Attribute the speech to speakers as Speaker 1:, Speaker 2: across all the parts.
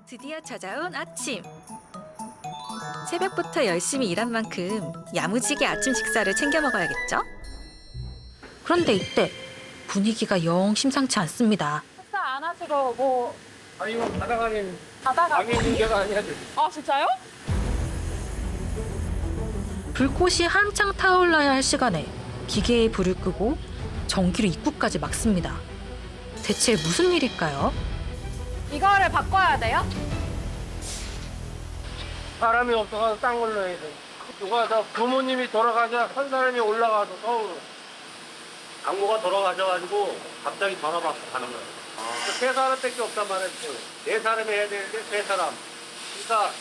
Speaker 1: 드디어 찾아온 아침. 새벽부터 열심히 일한 만큼 야무지게 아침 식사를 챙겨 먹어야겠죠? 그런데 이때 분위기가 영 심상치 않습니다.
Speaker 2: 식사 안 하시고 뭐
Speaker 3: 아니 이거 바다가는
Speaker 2: 가다가
Speaker 3: 방해 문제가 아니야.
Speaker 2: 아 진짜요?
Speaker 1: 불꽃이 한창 타올라야 할 시간에 기계에 불을 끄고 전기로 입구까지 막습니다. 대체 무슨 일일까요?
Speaker 2: 이거를 바꿔야 돼요?
Speaker 3: 사람이 없어서 딴 걸로 해야 돼. 누가 다 부모님이 돌아가자 한 사람이 올라가서 서울로 당구가 돌아가셔가지고 갑자기 전화 받고 가는 거예요. 세 사람밖에 없단 말이에요. 네 사람이 해야 되는데 세 사람. 그러니까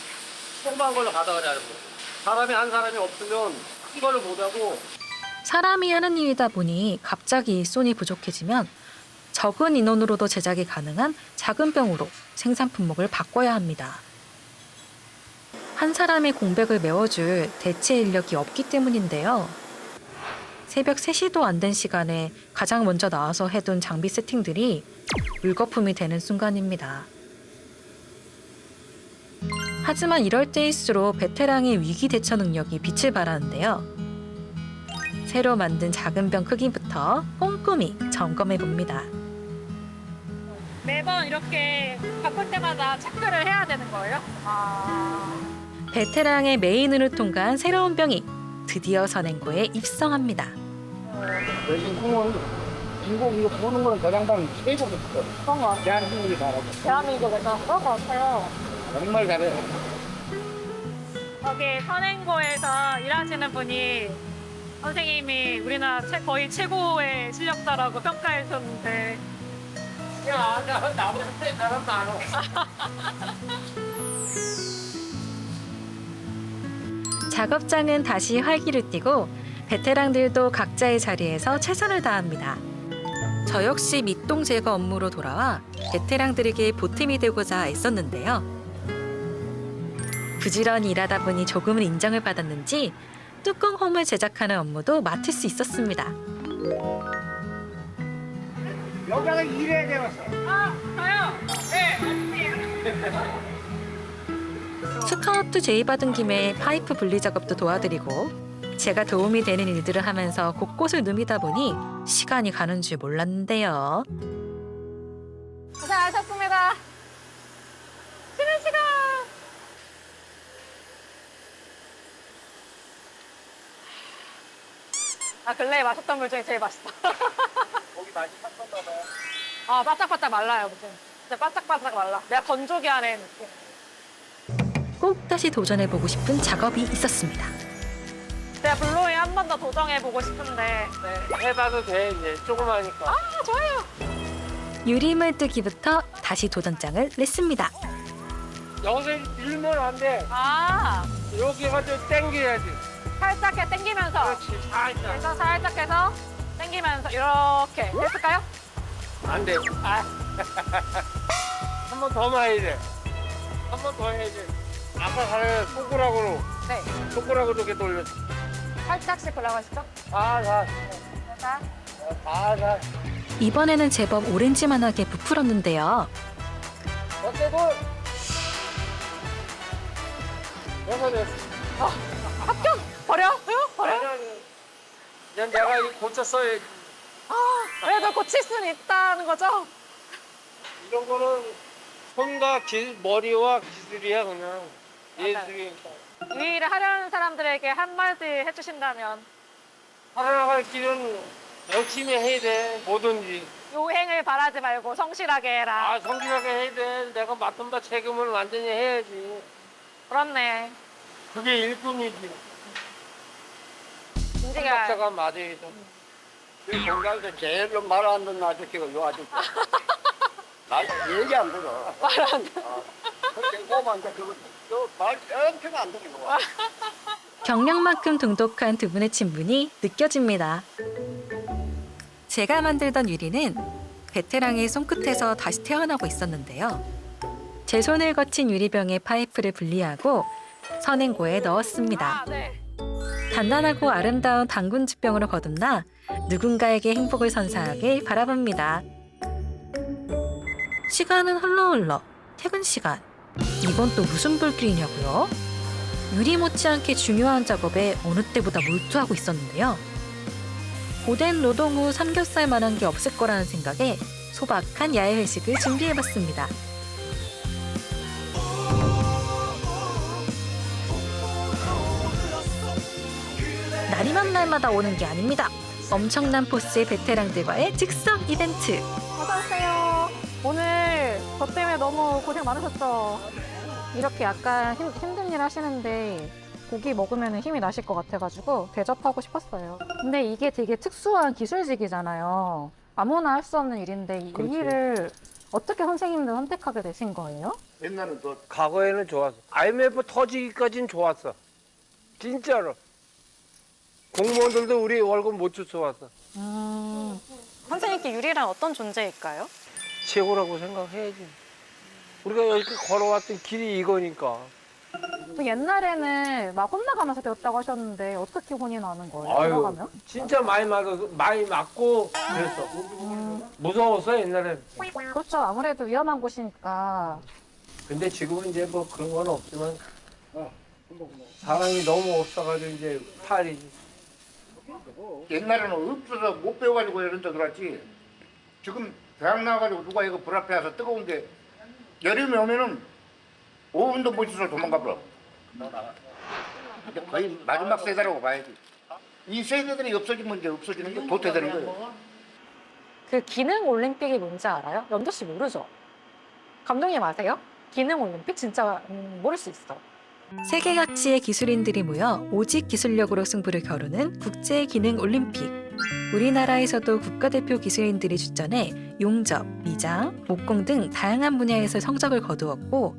Speaker 3: 조그만 걸로 가져가자는 거예요. 사람이 한 사람이 없으면 큰 걸로 못하고.
Speaker 1: 사람이 하는 일이다 보니 갑자기 일손이 부족해지면 적은 인원으로도 제작이 가능한 작은 병으로 생산 품목을 바꿔야 합니다. 한 사람의 공백을 메워줄 대체 인력이 없기 때문인데요. 새벽 3시도 안 된 시간에 가장 먼저 나와서 해둔 장비 세팅들이 물거품이 되는 순간입니다. 하지만 이럴 때일수록 베테랑의 위기 대처 능력이 빛을 발하는데요. 새로 만든 작은 병 크기부터 꼼꼼히 점검해 봅니다.
Speaker 2: 매번 이렇게 바꿀 때마다 체크를 해야 되는 거예요?
Speaker 1: 베테랑의 메인으로 통과한 새로운 병이 드디어 선행고에 입성합니다.
Speaker 3: 인공은 인공 이거 보는 거는 대장당 최고겠어.
Speaker 2: 그런 거 같아요.
Speaker 3: 대한민국이 잘하고.
Speaker 2: 대한민국에서 그런 거 같아요.
Speaker 3: 정말 잘해.
Speaker 2: 여기 선행고에서 일하시는 분이 선생님이 우리나라 거의 최고의 실력자라고 평가해 주셨는데
Speaker 3: 야, 나보다 센 사람 많아.
Speaker 1: 작업장은 다시 활기를 띠고 베테랑들도 각자의 자리에서 최선을 다합니다. 저 역시 밑동 제거 업무로 돌아와 베테랑들에게 보탬이 되고자 애썼는데요. 부지런히 일하다 보니 조금은 인정을 받았는지 뚜껑 홈을 제작하는 업무도 맡을 수 있었습니다.
Speaker 3: 여기가 일해야 되겠어.
Speaker 2: 저요? 네,
Speaker 1: 스카우트 제의 받은 김에 파이프 분리 작업도 도와드리고 제가 도움이 되는 일들을 하면서 곳곳을 누비다 보니 시간이 가는 줄 몰랐는데요.
Speaker 2: 고생하셨습니다. 쉬는 시간. 근래에 마셨던 물 중에 제일 맛있다.
Speaker 3: 거기 많이 탔었나 봐요.
Speaker 2: 바짝바짝 말라요, 무슨. 진짜 바짝바짝 말라. 내가 건조기 안에 느낌.
Speaker 1: 꼭 다시 도전해보고 싶은 작업이 있었습니다.
Speaker 2: 내가 블로에 한 번 더 도전해보고 싶은데. 네.
Speaker 3: 해봐도 돼 이제 조그마니까.
Speaker 2: 좋아요.
Speaker 1: 유리물 뜨기부터 다시 도전장을 냈습니다.
Speaker 3: 여기서 밀면 안 돼. 여기 가지고 당겨야지.
Speaker 2: 살짝 해, 당기면서.
Speaker 3: 그렇지. 살짝.
Speaker 2: 그래서 살짝 해서 당기면서 이렇게. 했을까요?
Speaker 3: 안 돼. 한 번 더 많이 돼. 한 번 더 해야지. 아까 가래 손가락으로
Speaker 2: 네.
Speaker 3: 이렇게 돌렸어.
Speaker 2: 살짝씩 올라가시죠.
Speaker 3: 살살.
Speaker 2: 살짝.
Speaker 3: 살살.
Speaker 1: 이번에는 제법 오렌지만하게 부풀었는데요.
Speaker 3: 어때고? 됐어.
Speaker 2: 합격! 버려? 버려?
Speaker 3: 그냥 내가 이거 고쳤어야지.
Speaker 2: 그래도 고칠 수는 있다는 거죠?
Speaker 3: 이런 거는 손과 머리와 기술이야 그냥. 예술이니까.
Speaker 2: 이 일을 하려는 사람들에게 한마디 해주신다면
Speaker 3: 살아나갈 길은 열심히 해야 돼. 뭐든지.
Speaker 2: 요행을 바라지 말고 성실하게 해라.
Speaker 3: 성실하게 해야 돼. 내가 맡은 바 책임을 완전히 해야지.
Speaker 2: 그렇네.
Speaker 3: 그게 일뿐이지.
Speaker 2: 인지가
Speaker 3: 박자가 맞아야죠. 이 공장에서 제일 말 안 듣는 아저씨가 요 아저씨. 나 얘기 안 들어.
Speaker 2: 말 안 돼.
Speaker 3: 뭐만 돼. 말 엄청 안 들리고.
Speaker 1: 경력만큼 동독한 두 분의 친분이 느껴집니다. 제가 만들던 유리는 베테랑의 손끝에서 다시 태어나고 있었는데요. 제 손을 거친 유리병에 파이프를 분리하고 선행고에 넣었습니다.
Speaker 2: 네.
Speaker 1: 단단하고 아름다운 당군주병으로 거듭나 누군가에게 행복을 선사하길 바라봅니다. 시간은 흘러 퇴근 시간. 이건 또 무슨 불길이냐고요? 유리 못지않게 중요한 작업에 어느 때보다 몰두하고 있었는데요. 고된 노동 후 삼겹살 만한 게 없을 거라는 생각에 소박한 야외 회식을 준비해봤습니다. 날이면 날마다 오는 게 아닙니다. 엄청난 포스의 베테랑들과의 즉석 이벤트.
Speaker 2: 어서오세요. 오늘 저 때문에 너무 고생 많으셨죠? 이렇게 약간 힘든 일 하시는데 고기 먹으면 힘이 나실 것 같아가지고 대접하고 싶었어요. 근데 이게 되게 특수한 기술직이잖아요. 아무나 할 수 없는 일인데 이
Speaker 3: 그렇지.
Speaker 2: 일을 어떻게 선생님들 선택하게 되신 거예요?
Speaker 4: 옛날은 또
Speaker 3: 과거에는 좋았어. IMF 터지기까지는 좋았어. 진짜로. 공무원들도 우리 월급 못 쫓아왔어.
Speaker 2: 선생님께 유리란 어떤 존재일까요?
Speaker 3: 최고라고 생각해야지. 우리가 이렇게 걸어왔던 길이 이거니까.
Speaker 2: 또 옛날에는 막 혼나가면서 배웠다고 하셨는데 어떻게 혼이 나는 거예요? 들어가면?
Speaker 3: 진짜 많이 맞고 그랬어. 무서웠어 옛날에.
Speaker 2: 그렇죠. 아무래도 위험한 곳이니까.
Speaker 3: 근데 지금은 이제 뭐 그런 건 없지만 사람이 너무 없어가지고 이제 팔이지.
Speaker 4: 옛날에는 없어서 못 배워가지고 이런 데 들어왔지. 지금 대학 나와가지고 누가 이거 불 앞에 와서 뜨거운데 여름에 오면은 5분도 못 있어서 도망가 버려. 거의 마지막 세대라고 봐야지. 이 세대들이 없어지면 이제 없어지는 게 도태되는 거예요.
Speaker 2: 그 기능 올림픽이 뭔지 알아요? 연도 씨 모르죠? 감독님 아세요? 기능 올림픽 진짜 모를 수 있어.
Speaker 1: 세계 각지의 기술인들이 모여 오직 기술력으로 승부를 겨루는 국제기능올림픽. 우리나라에서도 국가대표 기술인들이 출전해 용접, 미장, 목공 등 다양한 분야에서 성적을 거두었고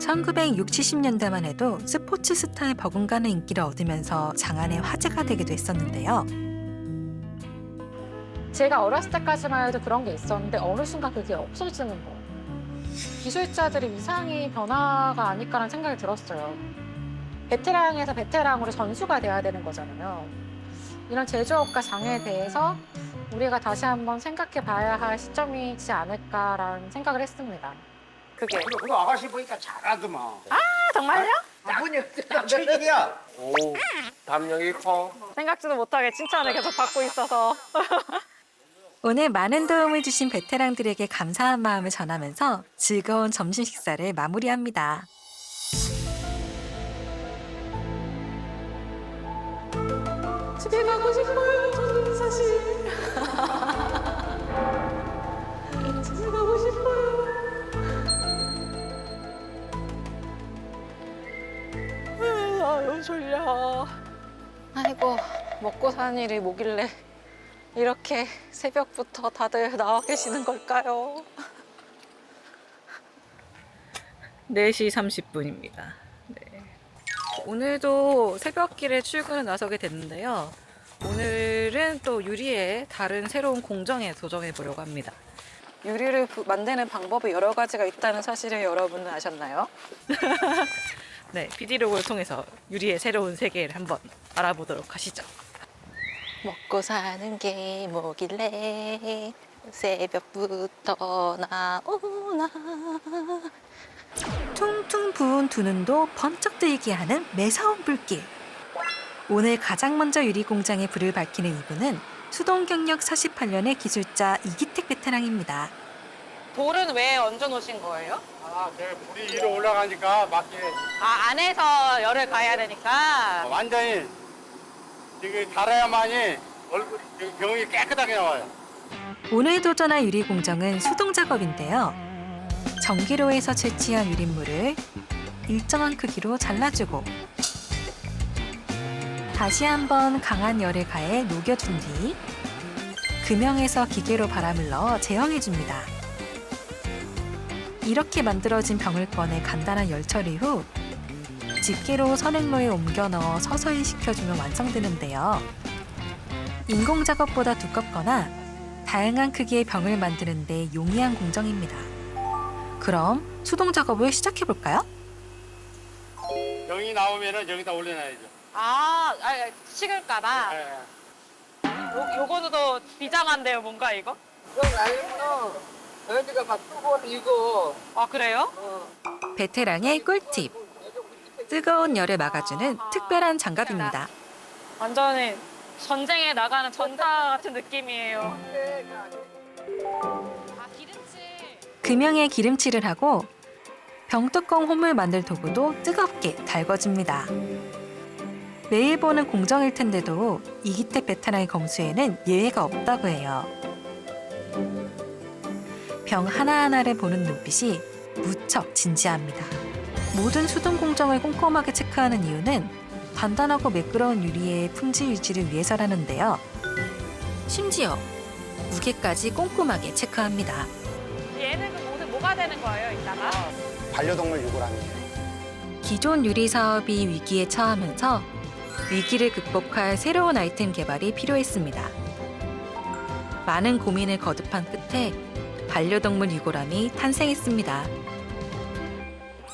Speaker 1: 1960, 70년대만 해도 스포츠 스타에 버금가는 인기를 얻으면서 장안의 화제가 되기도 했었는데요.
Speaker 2: 제가 어렸을 때까지만 해도 그런 게 있었는데 어느 순간 그게 없어지는 거예요. 기술자들이 위상이 변화가 아닐까라는 생각이 들었어요. 베테랑에서 베테랑으로 전수가 돼야 되는 거잖아요. 이런 제조업과 장애에 대해서 우리가 다시 한번 생각해 봐야 할 시점이지 않을까라는 생각을 했습니다. 그게.
Speaker 4: 그거 아가씨 보니까 잘하더만.
Speaker 2: 아, 정말요?
Speaker 4: 나분이 딱 체질이야.
Speaker 3: 오, 담력이 커.
Speaker 2: 생각지도 못하게 칭찬을 계속 받고 있어서.
Speaker 1: 오늘 많은 도움을 주신 베테랑들에게 감사한 마음을 전하면서 즐거운 점심 식사를 마무리합니다.
Speaker 2: 집에 가고 싶어요, 저는 사실. 집에 가고 싶어요. 아, 너무 졸려. 아이고, 먹고 사는 일이 뭐길래 이렇게 새벽부터 다들 나와 계시는 걸까요?
Speaker 1: 4시 30분입니다. 오늘도 새벽길에 출근을 나서게 됐는데요. 오늘은 또 유리의 다른 새로운 공정에 도전해 보려고 합니다.
Speaker 2: 유리를 만드는 방법이 여러 가지가 있다는 사실을 여러분은 아셨나요?
Speaker 1: 네, PD로그를 통해서 유리의 새로운 세계를 한번 알아보도록 하시죠.
Speaker 2: 먹고 사는 게 뭐길래 새벽부터 나오나.
Speaker 1: 퉁퉁 부은 두 눈도 번쩍 들게 하는 매서운 불길. 오늘 가장 먼저 유리 공장에 불을 밝히는 이분은 수동 경력 48년의 기술자 이기택 베테랑입니다.
Speaker 2: 돌은 왜 얹어 놓으신 거예요?
Speaker 3: 아, 불이 위로 올라가니까 맞게
Speaker 2: 아, 안에서 열을 가해야 되니까.
Speaker 3: 완전히 이게 달아야만이 얼굴 병이 깨끗하게 나와요.
Speaker 1: 오늘 도전할 유리 공정은 수동 작업인데요. 전기로에서 채취한 유리물을 일정한 크기로 잘라주고 다시 한번 강한 열을 가해 녹여준 뒤 금형에서 기계로 바람을 넣어 제형해줍니다. 이렇게 만들어진 병을 꺼내 간단한 열 처리 후 집게로 선행로에 옮겨 넣어 서서히 식혀주면 완성되는데요. 인공 작업보다 두껍거나 다양한 크기의 병을 만드는 데 용이한 공정입니다. 그럼 수동 작업을 시작해 볼까요?
Speaker 3: 병이 나오면은 여기다 올려놔야죠.
Speaker 2: 아, 식을까봐. 요거는 더 비장한데요, 뭔가 이거?
Speaker 5: 그건 아니구나. 여기가 바쁘고 이거.
Speaker 2: 아, 그래요?
Speaker 1: 베테랑의 꿀팁. 뜨거운 열을 막아주는 특별한 장갑입니다.
Speaker 2: 완전히 전쟁에 나가는 전사 같은 느낌이에요. 아, 기름칠.
Speaker 1: 금형에 기름칠을 하고 병뚜껑 홈을 만들 도구도 뜨겁게 달궈집니다. 매일 보는 공정일 텐데도 이기택 베테랑의 검수에는 예외가 없다고 해요. 병 하나하나를 보는 눈빛이 무척 진지합니다. 모든 수동 공정을 꼼꼼하게 체크하는 이유는 단단하고 매끄러운 유리의 품질 유지를 위해서라는데요. 심지어 무게까지 꼼꼼하게 체크합니다.
Speaker 2: 얘는 그 모두 뭐가 되는 거예요, 이따가?
Speaker 5: 반려동물 유골함이.
Speaker 1: 기존 유리 사업이 위기에 처하면서 위기를 극복할 새로운 아이템 개발이 필요했습니다. 많은 고민을 거듭한 끝에 반려동물 유골함이 탄생했습니다.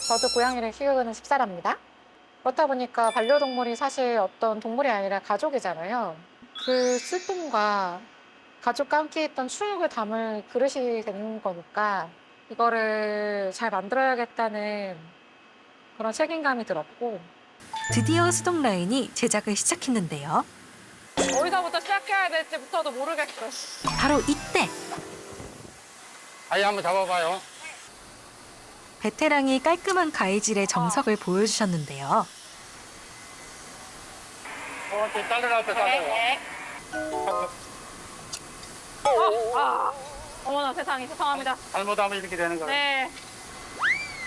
Speaker 2: 저도 고양이를 키우는 집사랍니다. 그렇다 보니까 반려동물이 사실 어떤 동물이 아니라 가족이잖아요. 그 슬픔과 가족과 함께 했던 추억을 담을 그릇이 되는 거니까 이거를 잘 만들어야겠다는 그런 책임감이 들었고
Speaker 1: 드디어 수동 라인이 제작을 시작했는데요.
Speaker 2: 어디서부터 시작해야 될지부터도 모르겠어.
Speaker 1: 바로 이때
Speaker 5: 아이 한번 잡아봐요.
Speaker 1: 베테랑이 깔끔한 가위질의 정석을 보여주셨는데요.
Speaker 3: 저 딸을 앞에 따라요.
Speaker 2: 어머나 세상에 죄송합니다.
Speaker 3: 잘못하면 이렇게 되는 거예요.
Speaker 2: 네.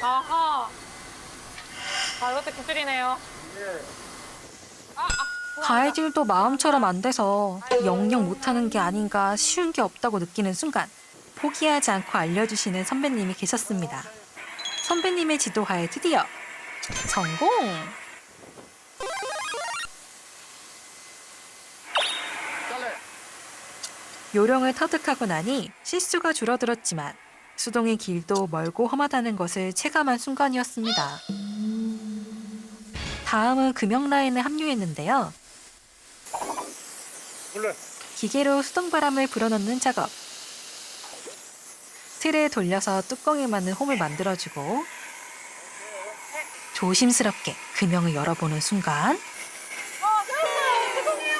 Speaker 2: 아하. 아, 이것도 기술이네요.
Speaker 1: 가위질도 마음처럼 안 돼서 영영 못하는 게 아닌가 쉬운 게 없다고 느끼는 순간 포기하지 않고 알려주시는 선배님이 계셨습니다. 선배님의 지도하에 드디어 성공! 요령을 터득하고 나니 실수가 줄어들었지만 수동의 길도 멀고 험하다는 것을 체감한 순간이었습니다. 다음은 금형 라인에 합류했는데요. 기계로 수동 바람을 불어넣는 작업. 틀을 돌려서 뚜껑에 맞는 홈을 만들어주고 조심스럽게 금형을 열어보는 순간
Speaker 2: 죄송해요.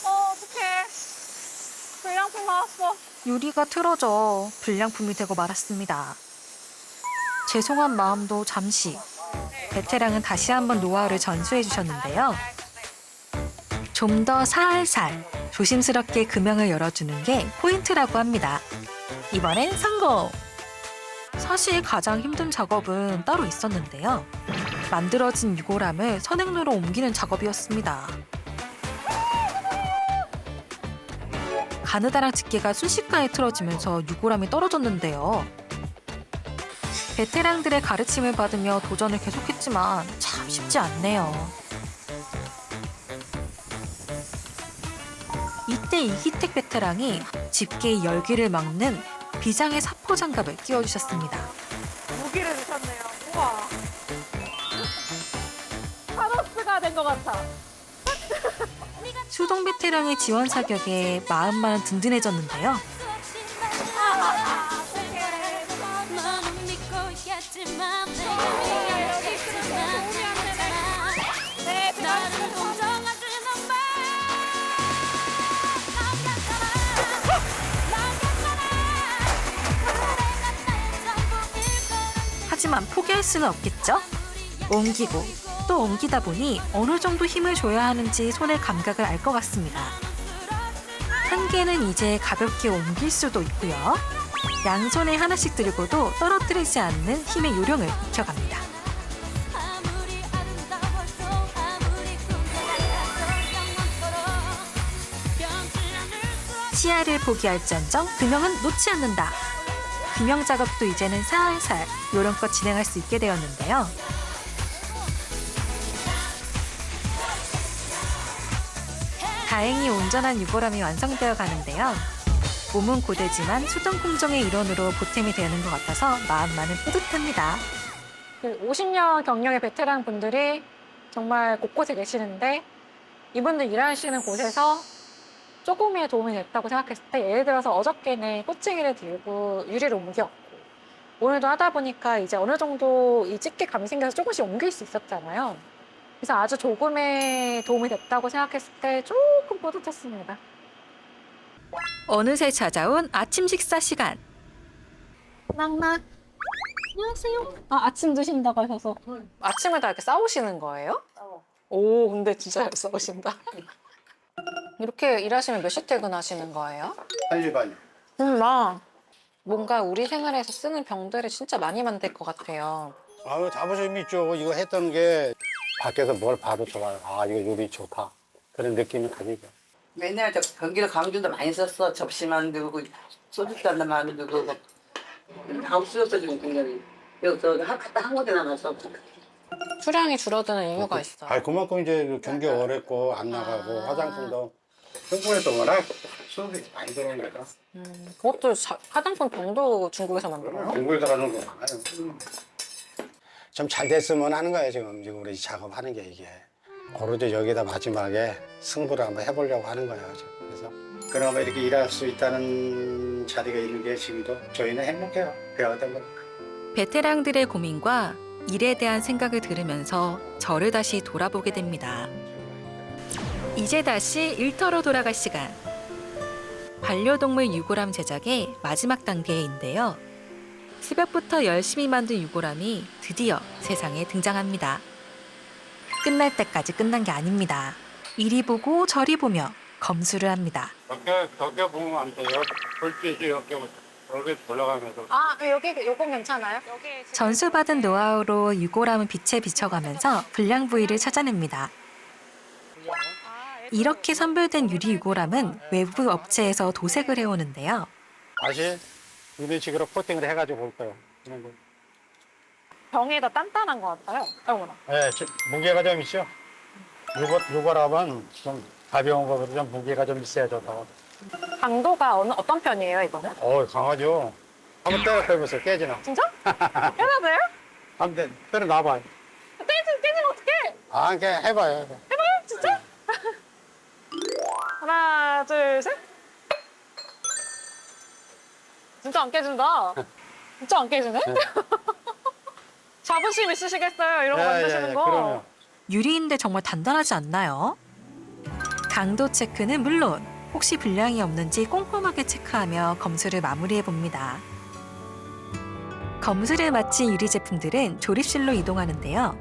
Speaker 2: 어떡해. 불량품 나왔어.
Speaker 1: 유리가 틀어져 불량품이 되고 말았습니다. 죄송한 마음도 잠시 베테랑은 다시 한번 노하우를 전수해 주셨는데요. 좀 더 살살 조심스럽게 금형을 열어주는 게 포인트라고 합니다. 이번엔 성공! 사실 가장 힘든 작업은 따로 있었는데요. 만들어진 유골함을 선행로로 옮기는 작업이었습니다. 가느다란 집게가 순식간에 틀어지면서 유골함이 떨어졌는데요. 베테랑들의 가르침을 받으며 도전을 계속했지만 참 쉽지 않네요. 이때 이기택 베테랑이 집게의 열기를 막는 비장의 사포 장갑을 끼워주셨습니다.
Speaker 2: 무기를 주셨네요. 우와. 타노스가 된 것 같아.
Speaker 1: 수동 베테랑의 지원 사격에 마음만은 든든해졌는데요.
Speaker 2: 네,
Speaker 1: 하지만 포기할 수는 없겠죠? 옮기고 또 옮기다 보니 어느 정도 힘을 줘야 하는지 손의 감각을 알 것 같습니다. 한 개는 이제 가볍게 옮길 수도 있고요. 양손에 하나씩 들고도 떨어뜨리지 않는 힘의 요령을 익혀갑니다. 시야를 포기할지언정 금형은 놓지 않는다. 금형 작업도 이제는 살살 요령껏 진행할 수 있게 되었는데요. 다행히 온전한 유골함이 완성되어 가는데요. 몸은 고되지만 수동 공정의 일원으로 보탬이 되는 것 같아서 마음만은 뿌듯합니다.
Speaker 2: 50년 경력의 베테랑 분들이 정말 곳곳에 계시는데 이분들 일하시는 곳에서 조금의 도움이 됐다고 생각했을 때 예를 들어서 어저께는 꼬챙이를 들고 유리를 옮겼고 오늘도 하다 보니까 이제 어느 정도 이 집게감이 생겨서 조금씩 옮길 수 있었잖아요. 그래서 아주 조금의 도움이 됐다고 생각했을 때 조금 뿌듯했습니다.
Speaker 1: 어느새 찾아온 아침 식사 시간.
Speaker 2: 낙낙. 안녕하세요. 아침 드신다고 하셔서. 아침에 다 이렇게 싸우시는 거예요? 오, 근데 진짜 잘 싸우신다. 이렇게 일하시면 몇 시 퇴근하시는 거예요?
Speaker 5: 1시 반.
Speaker 2: 뭔가 우리 생활에서 쓰는 병들을 진짜 많이 만들 것 같아요.
Speaker 5: 아유, 자부심 있죠. 이거 했던 게 밖에서 뭘 봐도 좋아요. 아, 이거 요리 좋다. 그런 느낌이 가지고.
Speaker 6: 맨날 저 경기도 강주도 많이 썼어. 접시 만들고 소주잔 만들고 다 없어졌어 지금 굉장히. 여기서 갔다 한 군데 나가서
Speaker 2: 수량이 줄어드는 이유가 있어요.
Speaker 5: 아, 그만큼 이제 경기 어렵고 안 나가고 화장품도 중국에서 워낙 수업이 많이 들어오니까
Speaker 2: 그것도 화장품 병도 중국에서 만들어요?
Speaker 5: 중국에서 가는 거 많아요. 좀 잘 됐으면 하는 거예요, 지금 우리 작업하는 게 이게. 오로지 여기다 마지막에 승부를 한번 해보려고 하는 거예요, 지금. 그래서 그나마 이렇게 일할 수 있다는 자리가 있는 게 지금도 저희는 행복해요. 배워다 보니까.
Speaker 1: 베테랑들의 고민과 일에 대한 생각을 들으면서 저를 다시 돌아보게 됩니다. 이제 다시 일터로 돌아갈 시간. 반려동물 유골함 제작의 마지막 단계인데요. 새벽부터 열심히 만든 유골함이 드디어 세상에 등장합니다. 끝날 때까지 끝난 게 아닙니다. 이리 보고 저리 보며 검수를 합니다.
Speaker 5: 덕에 보면 안 돼요. 불빛이 이렇게 돌아가면서.
Speaker 2: 요거 괜찮아요?
Speaker 1: 전수받은 노하우로 유골함은 빛에 비춰가면서 불량 부위를 찾아냅니다. 이렇게 선별된 유리 유골함은 외부 업체에서 도색을 해오는데요.
Speaker 5: 다시 이런 식으로 코팅을 해가지고 올 거예요. 이런 거.
Speaker 2: 병이 더 단단한 것 같아요. 어머나.
Speaker 5: 네, 무게가 좀 있죠. 요거라면 좀 가벼운 거보다 좀 무게가 좀 있어야 좋다고.
Speaker 2: 강도가 어떤 편이에요, 이거는?
Speaker 5: 강하죠. 한번 때려보세요. 깨지나.
Speaker 2: 진짜? 해봐도 돼요?
Speaker 5: 한번 때려 놔봐요.
Speaker 2: 깨지면 어떡해?
Speaker 5: 아, 그냥 해봐요.
Speaker 2: 해봐요? 진짜? 하나, 둘, 셋. 진짜 안 깨진다. 진짜 안 깨지네? 자부심 있으시겠어요, 이런 거 만드시는 거.
Speaker 5: 그럼요.
Speaker 1: 유리인데 정말 단단하지 않나요? 강도 체크는 물론 혹시 불량이 없는지 꼼꼼하게 체크하며 검수를 마무리해 봅니다. 검수를 마친 유리 제품들은 조립실로 이동하는데요.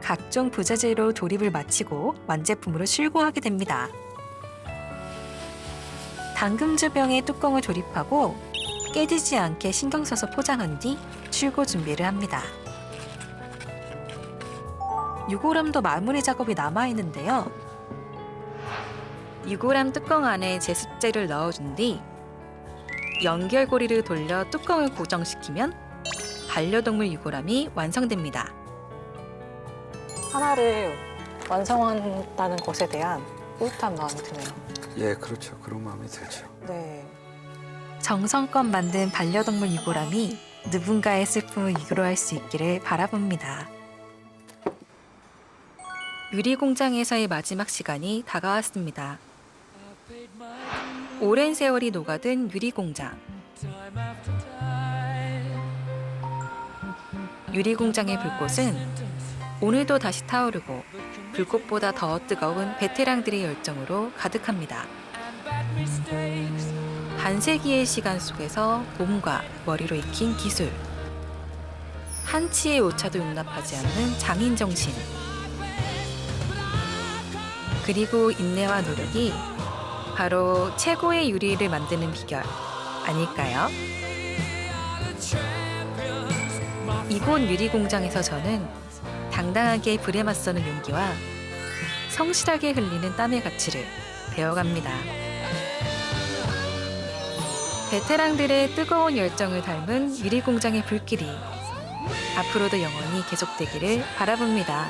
Speaker 1: 각종 부자재로 조립을 마치고 완제품으로 출고하게 됩니다. 당금주병에 뚜껑을 조립하고 깨지지 않게 신경 써서 포장한 뒤 출고 준비를 합니다. 유골함도 마무리 작업이 남아있는데요. 유골함 뚜껑 안에 제습제를 넣어준 뒤 연결고리를 돌려 뚜껑을 고정시키면 반려동물 유골함이 완성됩니다.
Speaker 2: 하나를 완성한다는 것에 대한 뿌듯한 마음이 드네요.
Speaker 7: 예, 그렇죠. 그런 마음이 들죠.
Speaker 2: 네.
Speaker 1: 정성껏 만든 반려동물 유골함이 누군가의 슬픔을 위로할 수 있기를 바라봅니다. 유리공장에서의 마지막 시간이 다가왔습니다. 오랜 세월이 녹아든 유리공장. 유리공장의 불꽃은 오늘도 다시 타오르고 불꽃보다 더 뜨거운 베테랑들의 열정으로 가득합니다. 반세기의 시간 속에서 몸과 머리로 익힌 기술. 한치의 오차도 용납하지 않는 장인 정신. 그리고 인내와 노력이 바로 최고의 유리를 만드는 비결 아닐까요? 이곳 유리공장에서 저는 당당하게 불에 맞서는 용기와 성실하게 흘리는 땀의 가치를 배워갑니다. 베테랑들의 뜨거운 열정을 닮은 유리공장의 불길이 앞으로도 영원히 계속되기를 바라봅니다.